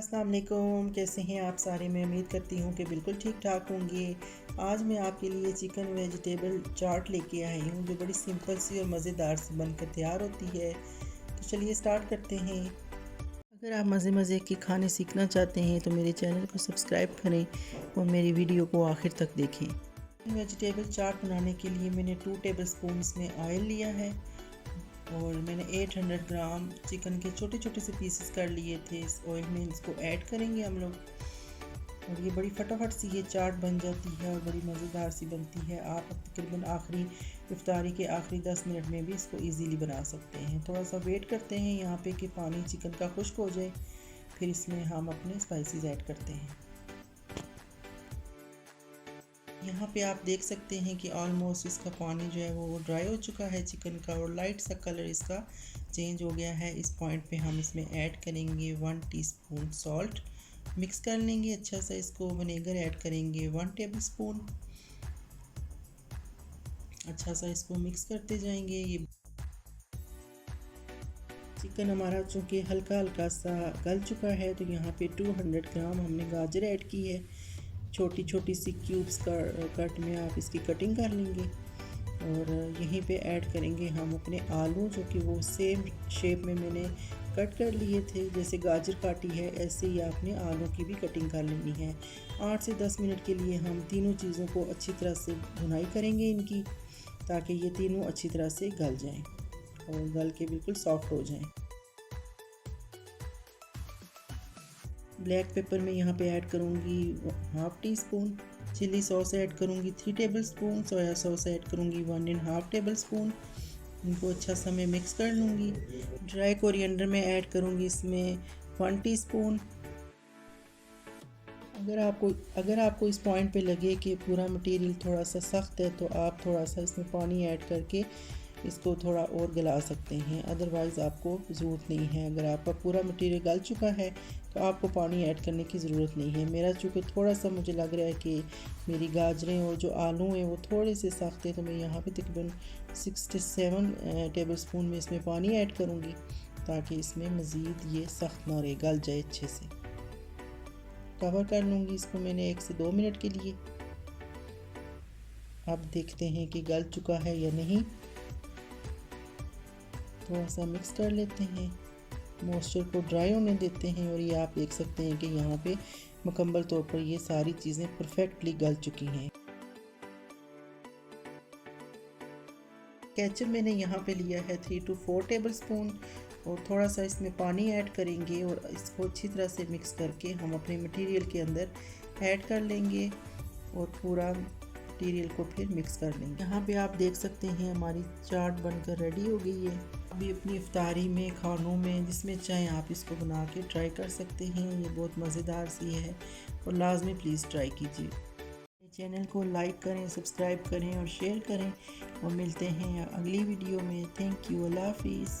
अस्सलाम वालेकुम। कैसे हैं आप सारे? मैं उम्मीद करती हूँ कि बिल्कुल ठीक ठाक होंगे। आज मैं आपके लिए चिकन वेजिटेबल चाट लेके आई हूँ जो बड़ी सिंपल सी और मज़ेदार सी बनकर तैयार होती है। तो चलिए स्टार्ट करते हैं। अगर आप मज़े मज़े के खाने सीखना चाहते हैं तो मेरे चैनल को सब्सक्राइब करें और मेरी वीडियो को आखिर तक देखें। वेजिटेबल चाट बनाने के लिए मैंने 2 टेबल स्पून में ऑयल लिया है और मैंने 800 ग्राम चिकन के छोटे छोटे से पीसेस कर लिए थे। इस ऑयल में इसको ऐड करेंगे हम लोग और ये बड़ी फटाफट सी ये चाट बन जाती है और बड़ी मज़ेदार सी बनती है। आप तकरीबन आखिरी इफ्तारी के आखिरी 10 मिनट में भी इसको इजीली बना सकते हैं। थोड़ा सा वेट करते हैं यहाँ पे कि पानी चिकन का खुश्क हो जाए, फिर इसमें हम अपने स्पाइसेस ऐड करते हैं। यहाँ पे आप देख सकते हैं कि ऑलमोस्ट इसका पानी जो है वो ड्राई हो चुका है चिकन का और लाइट सा कलर इसका चेंज हो गया है। इस पॉइंट पे हम इसमें ऐड करेंगे 1 टीस्पून सॉल्ट, मिक्स कर लेंगे अच्छा सा इसको। विनेगर ऐड करेंगे 1 टेबल स्पून, अच्छा सा इसको मिक्स करते जाएंगे। ये चिकन हमारा चूँकि हल्का हल्का सा गल चुका है तो यहाँ पे 200 ग्राम हमने गाजर ऐड की है। छोटी छोटी सी क्यूब्स का कट में आप इसकी कटिंग कर लेंगे और यहीं पे ऐड करेंगे हम अपने आलू, जो कि वो सेम शेप में मैंने कट कर लिए थे। जैसे गाजर काटी है ऐसे ही आपने आलू की भी कटिंग कर लेनी है। 8 से 10 मिनट के लिए हम तीनों चीज़ों को अच्छी तरह से भुनाई करेंगे इनकी, ताकि ये तीनों अच्छी तरह से गल जाएं और गल के बिल्कुल सॉफ्ट हो जाएं। ब्लैक पेपर में यहाँ पे ऐड करूँगी 1/2 टीस्पून, चिली सॉस ऐड करूँगी 3 table spoon, soya sauce add करूँगी 1.5 टेबल स्पून। इनको अच्छा सा मैं मिक्स कर लूँगी। ड्राई कोरिएंडर में ऐड करूँगी इसमें 1 टीस्पून। अगर आपको इस पॉइंट पे लगे कि पूरा मटेरियल थोड़ा सा सख्त है तो आप थोड़ा सा इसमें पानी ऐड करके इसको थोड़ा और गला सकते हैं, अदरवाइज़ आपको ज़रूरत नहीं है। अगर आपका पूरा मटेरियल गल चुका है तो आपको पानी ऐड करने की ज़रूरत नहीं है। मेरा चूँकि थोड़ा सा मुझे लग रहा है कि मेरी गाजरें और जो आलू हैं वो थोड़े से सख्त हैं, तो मैं यहाँ पे तकरीबन 6 से 7 टेबल स्पून में इसमें पानी ऐड करूँगी ताकि इसमें मज़ीद ये सख्त ना रहे, गल जाए अच्छे से। कवर कर लूँगी इसको मैंने 1 से 2 मिनट के लिए। अब देखते हैं कि गल चुका है या नहीं। थोड़ा सा मिक्स कर लेते हैं, मॉइस्चर को ड्राई होने देते हैं और ये आप देख सकते हैं कि यहाँ पे मुकम्मल तौर पर ये सारी चीज़ें परफेक्टली गल चुकी हैं। केचप मैंने यहाँ पे लिया है 3 to 4 टेबल स्पून और थोड़ा सा इसमें पानी ऐड करेंगे और इसको अच्छी तरह से मिक्स करके हम अपने मटेरियल के अंदर ऐड कर लेंगे और पूरा मटेरियल को फिर मिक्स कर लेंगे। यहाँ पे आप देख सकते हैं हमारी चाट बनकर रेडी हो गई है। अभी अपनी इफ्तारी में, खानों में, जिसमें चाहे आप इसको बना के ट्राई कर सकते हैं। ये बहुत मज़ेदार सी है और लाजमी प्लीज़ ट्राई कीजिए। चैनल को लाइक करें, सब्सक्राइब करें और शेयर करें और मिलते हैं अगली वीडियो में। Thank you. अल्लाह हाफिज़।